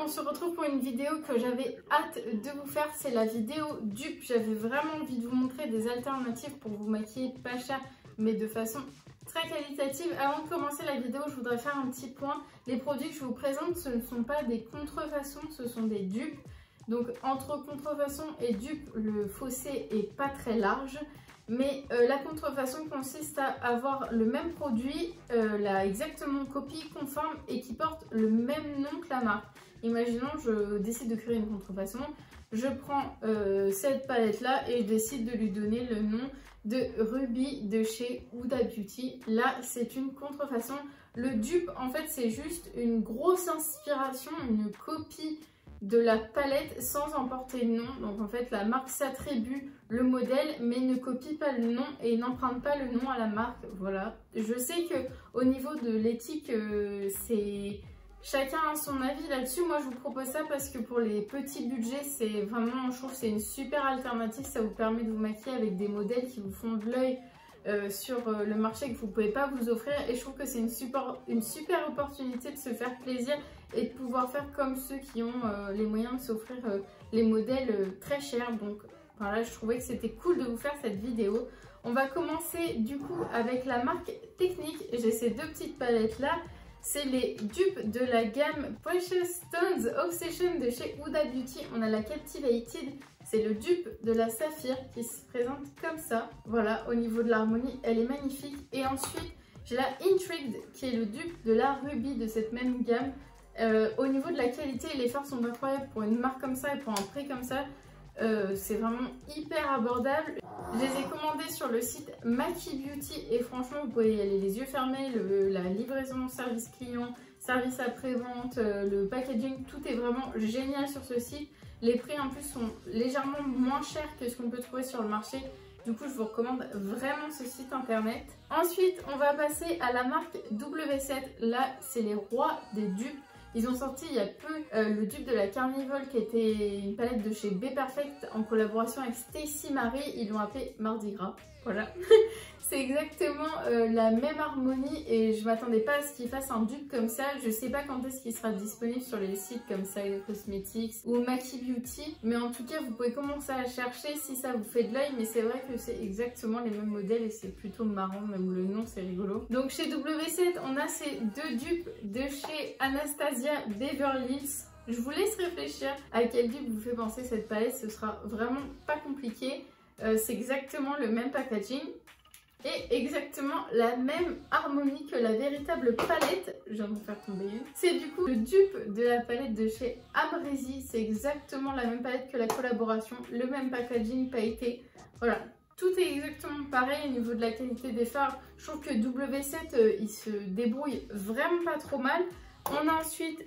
on se retrouve pour une vidéo que j'avais hâte de vous faire, c'est la vidéo dupe. J'avais vraiment envie de vous montrer des alternatives pour vous maquiller pas cher mais de façon très qualitative. Avant de commencer la vidéo, je voudrais faire un petit point. Les produits que je vous présente, ce ne sont pas des contrefaçons, ce sont des dupes. Donc entre contrefaçon et dupe, le fossé est pas très large. Mais la contrefaçon consiste à avoir le même produit, exactement copie conforme et qui porte le même nom que la marque. Imaginons, je décide de créer une contrefaçon, je prends cette palette là et je décide de lui donner le nom de Ruby de chez Huda Beauty. Là, c'est une contrefaçon. Le dupe, en fait, c'est juste une grosse inspiration, une copie de la palette sans en porter le nom. Donc en fait la marque s'attribue le modèle mais ne copie pas le nom et n'emprunte pas le nom à la marque. Voilà, je sais que au niveau de l'éthique c'est chacun a son avis là-dessus. Moi je vous propose ça parce que pour les petits budgets c'est vraiment, je trouve que c'est une super alternative. Ça vous permet de vous maquiller avec des modèles qui vous font de l'œil sur le marché que vous ne pouvez pas vous offrir, et je trouve que c'est une super opportunité de se faire plaisir et de pouvoir faire comme ceux qui ont les moyens de s'offrir les modèles très chers. Donc voilà, je trouvais que c'était cool de vous faire cette vidéo. On va commencer du coup avec la marque Technique. J'ai ces deux petites palettes là, c'est les dupes de la gamme Precious Stones Obsession de chez Huda Beauty. On a la Captivated, c'est le dupe de la Saphir qui se présente comme ça. Voilà, au niveau de l'harmonie, elle est magnifique. Et ensuite, j'ai la Intrigued qui est le dupe de la Ruby de cette même gamme. Au niveau de la qualité, les fards sont incroyables pour une marque comme ça et pour un prix comme ça. C'est vraiment hyper abordable. Je les ai commandés sur le site Maki Beauty et franchement vous pouvez y aller les yeux fermés. La livraison, service client, service après-vente, le packaging, tout est vraiment génial sur ce site. Les prix en plus sont légèrement moins chers que ce qu'on peut trouver sur le marché. Du coup je vous recommande vraiment ce site internet. Ensuite on va passer à la marque W7. Là c'est les rois des dupes. Ils ont sorti il y a peu le dupe de la Carnival qui était une palette de chez Be Perfect en collaboration avec Stacy Marie. Ils l'ont appelé Mardi Gras. Voilà. C'est exactement la même harmonie et je m'attendais pas à ce qu'ils fassent un dupe comme ça. Je sais pas quand est-ce qu'il sera disponible sur les sites comme Side Cosmetics ou Maki Beauty. Mais en tout cas, vous pouvez commencer à chercher si ça vous fait de l'œil. Mais c'est vrai que c'est exactement les mêmes modèles et c'est plutôt marrant. Même le nom, c'est rigolo. Donc chez W7, on a ces deux dupes de chez Anastasia Beverly Hills. Je vous laisse réfléchir à quel dupe vous fait penser cette palette. Ce sera vraiment pas compliqué. C'est exactement le même packaging et exactement la même harmonie que la véritable palette. Je viens de me faire tomber une. C'est du coup le dupe de la palette de chez Amrezy. C'est exactement la même palette que la collaboration, le même packaging pailleté. Voilà, tout est exactement pareil au niveau de la qualité des fards. Je trouve que W7 il se débrouille vraiment pas trop mal. On a ensuite,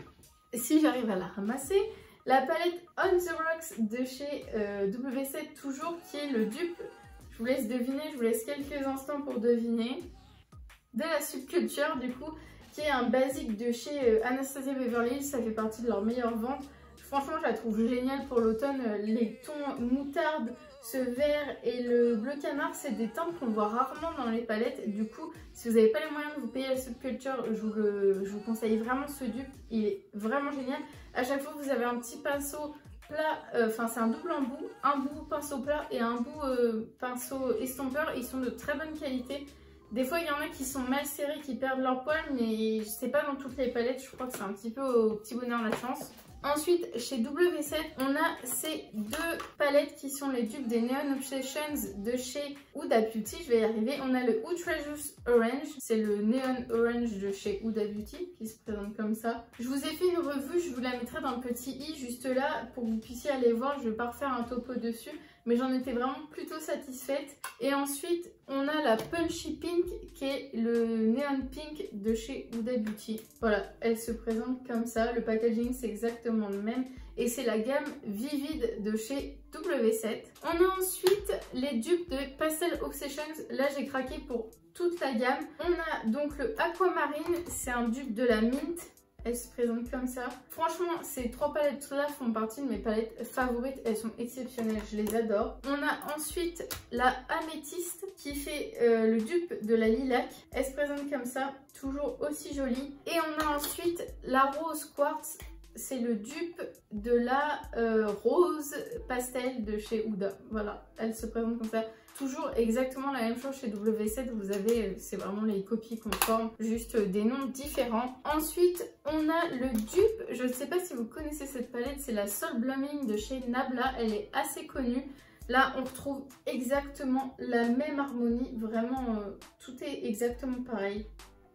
si j'arrive à la ramasser, la palette On The Rocks de chez W7 toujours, qui est le dupe. Je vous laisse deviner, je vous laisse quelques instants pour deviner. De la Subculture du coup, qui est un basique de chez Anastasia Beverly Hills. Ça fait partie de leurs meilleures ventes. Franchement, je la trouve géniale pour l'automne. Les tons moutarde, ce vert et le bleu canard, c'est des teintes qu'on voit rarement dans les palettes. Du coup, si vous n'avez pas les moyens de vous payer la Subculture, je vous conseille vraiment ce dupe. Il est vraiment génial. À chaque fois, vous avez un petit pinceau plat, enfin c'est un double embout, un bout pinceau plat et un bout pinceau estompeur. Ils sont de très bonne qualité. Des fois il y en a qui sont mal serrés, qui perdent leur poil, mais c'est pas dans toutes les palettes. Je crois que c'est un petit peu au petit bonheur la chance. Ensuite, chez W7, on a ces deux palettes qui sont les dupes des Neon Obsessions de chez Huda Beauty. Je vais y arriver. On a le Outrageous Orange. C'est le Neon Orange de chez Huda Beauty qui se présente comme ça. Je vous ai fait une revue. Je vous la mettrai dans le petit i juste là pour que vous puissiez aller voir. Je vais pas refaire un topo dessus, mais j'en étais vraiment plutôt satisfaite. Et ensuite, on a la Punchy Pink qui est le Neon Pink de chez Huda Beauty. Voilà, elle se présente comme ça. Le packaging, c'est exactement le même. Et c'est la gamme Vivid de chez W7. On a ensuite les dupes de Pastel Obsessions. Là, j'ai craqué pour toute la gamme. On a donc le Aquamarine. C'est un dupe de la Mint. Elle se présente comme ça. Franchement, ces trois palettes-là font partie de mes palettes favorites. Elles sont exceptionnelles, je les adore. On a ensuite la Améthyste qui fait le dupe de la Lilac. Elle se présente comme ça, toujours aussi jolie. Et on a ensuite la Rose Quartz. c'est le dupe de la rose pastel de chez Huda. Voilà, elle se présente comme ça. Toujours exactement la même chose chez W7, vous avez, c'est vraiment les copies conformes, juste des noms différents. Ensuite, on a le dupe, je ne sais pas si vous connaissez cette palette, c'est la Soul Blooming de chez Nabla, elle est assez connue. Là, on retrouve exactement la même harmonie, vraiment, tout est exactement pareil.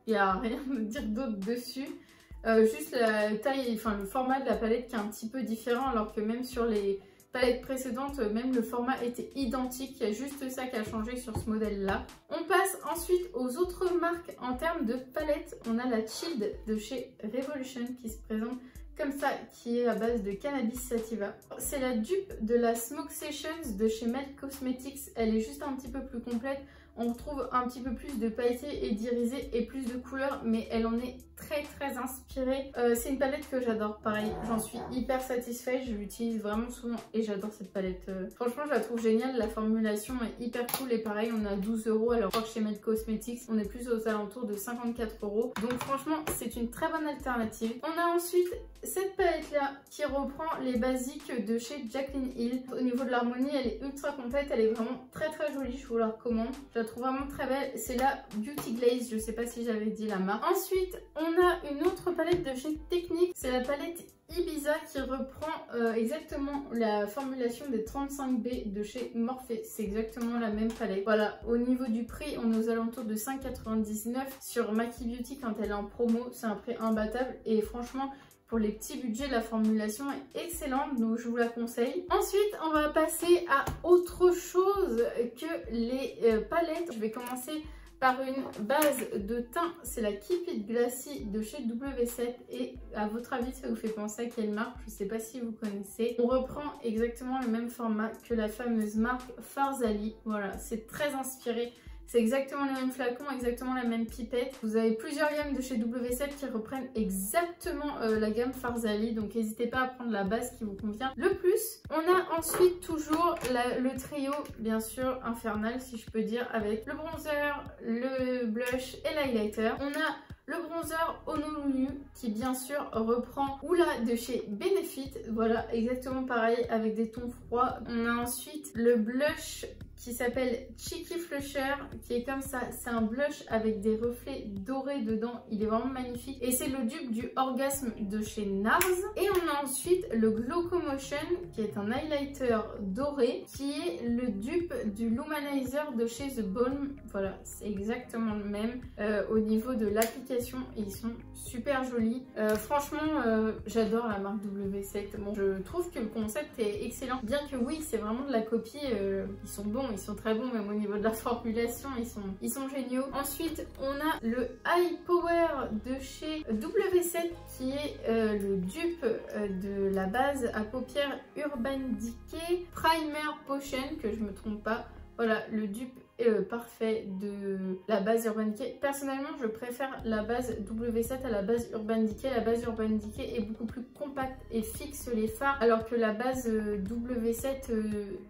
Il n'y a rien à dire d'autre dessus. Juste la taille, enfin le format de la palette qui est un petit peu différent, alors que même sur les palettes précédentes, même le format était identique. Il y a juste ça qui a changé sur ce modèle-là. On passe ensuite aux autres marques en termes de palettes. On a la Chilled de chez Revolution qui se présente comme ça, qui est à base de cannabis sativa. C'est la dupe de la Smoke Sessions de chez Melt Cosmetics. Elle est juste un petit peu plus complète. On retrouve un petit peu plus de pailletés et d'irisés et plus de couleurs, mais elle en est très inspirée. C'est une palette que j'adore, pareil, j'en suis hyper satisfaite, je l'utilise vraiment souvent et j'adore cette palette. Franchement, je la trouve géniale, la formulation est hyper cool et pareil, on a 12 € alors que chez Melt Cosmetics, on est plus aux alentours de 54 €. Donc franchement, c'est une très bonne alternative. On a ensuite cette palette-là qui reprend les basiques de chez Jaclyn Hill. Au niveau de l'harmonie, elle est ultra complète, elle est vraiment très jolie, je vous la recommande. Je la trouve vraiment très belle, c'est la Beauty Glaze, je sais pas si j'avais dit la marque. Ensuite, on a une autre palette de chez Technique, c'est la palette Ibiza qui reprend exactement la formulation des 35B de chez Morphe. C'est exactement la même palette. Voilà, au niveau du prix, on est aux alentours de 5,99 € sur Maki Beauty quand elle est en promo. C'est un prix imbattable et franchement, pour les petits budgets, la formulation est excellente, donc je vous la conseille. Ensuite, on va passer à autre chose que les palettes. Je vais commencer par une base de teint, c'est la Keep It Glassy de chez W7 et à votre avis ça vous fait penser à quelle marque? Je ne sais pas si vous connaissez. On reprend exactement le même format que la fameuse marque Farzali, voilà, c'est très inspiré. C'est exactement les mêmes flacons, exactement la même pipette. Vous avez plusieurs gammes de chez W7 qui reprennent exactement la gamme Farzali. Donc n'hésitez pas à prendre la base qui vous convient le plus. On a ensuite toujours le trio, bien sûr, infernal si je peux dire, avec le bronzer, le blush et l'highlighter. On a le bronzer Honolulu qui bien sûr reprend Oula de chez Benefit. Voilà, exactement pareil avec des tons froids. On a ensuite le blush qui s'appelle Cheeky Flusher, qui est comme ça, c'est un blush avec des reflets dorés dedans, il est vraiment magnifique et c'est le dupe du Orgasme de chez NARS. Et on a ensuite le Glowcomotion qui est un highlighter doré qui est le dupe du Luminizer de chez The Balm. Voilà, c'est exactement le même au niveau de l'application, ils sont super jolis. Franchement, j'adore la marque W7. Bon, je trouve que le concept est excellent, bien que oui, c'est vraiment de la copie, ils sont bons. Ils sont très bons, même au niveau de la formulation, ils sont géniaux. Ensuite, on a le High Power de chez W7 qui est le dupe de la base à paupières Urban Decay Primer Potion, que je me trompe pas. Voilà, le dupe parfait de la base Urban Decay. Personnellement, je préfère la base W7 à la base Urban Decay. La base Urban Decay est beaucoup plus compacte et fixe les fards, alors que la base W7,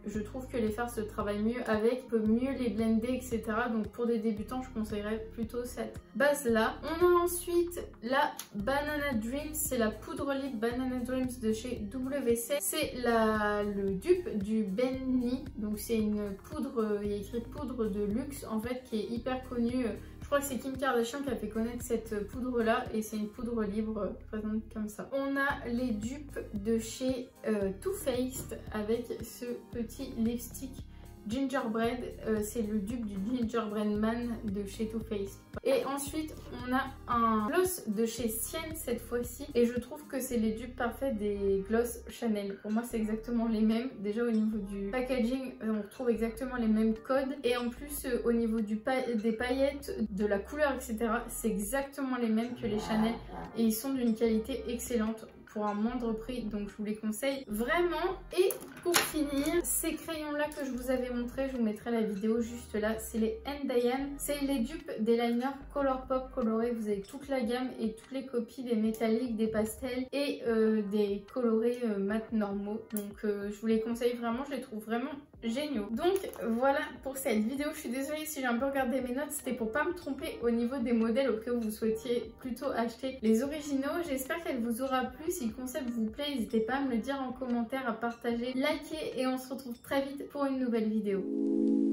je trouve que les fards se travaillent mieux avec, peut mieux les blender, etc. Donc pour des débutants, je conseillerais plutôt cette base-là. On a ensuite la Banana Dreams, c'est la poudre lip Banana Dreams de chez W7. C'est le dupe du Benny, donc c'est une poudre, il y a écrit poudre de luxe en fait qui est hyper connue. Je crois que c'est Kim Kardashian qui a fait connaître cette poudre là et c'est une poudre libre présente comme ça. On a les dupes de chez Too Faced avec ce petit lipstick Gingerbread, c'est le dupe du Gingerbread Man de chez Too Faced. Et ensuite on a un gloss de chez Sienne cette fois-ci et je trouve que c'est les dupes parfaits des gloss Chanel. Pour moi c'est exactement les mêmes. Déjà au niveau du packaging on retrouve exactement les mêmes codes et en plus au niveau des paillettes, de la couleur etc, c'est exactement les mêmes que les Chanel et ils sont d'une qualité excellente pour un moindre prix, donc je vous les conseille vraiment. Et pour finir, ces crayons là que je vous avais montré, je vous mettrai la vidéo juste là, c'est les Diane, c'est les dupes des liners Colourpop colorés. Vous avez toute la gamme et toutes les copies des métalliques, des pastels et des colorés mat normaux, donc je vous les conseille vraiment, je les trouve vraiment géniaux. Donc voilà pour cette vidéo. Je suis désolée si j'ai un peu regardé mes notes, c'était pour pas me tromper au niveau des modèles au cas où vous souhaitiez plutôt acheter les originaux. J'espère qu'elle vous aura plu. Si le concept vous plaît, n'hésitez pas à me le dire en commentaire, à partager, liker et on se retrouve très vite pour une nouvelle vidéo.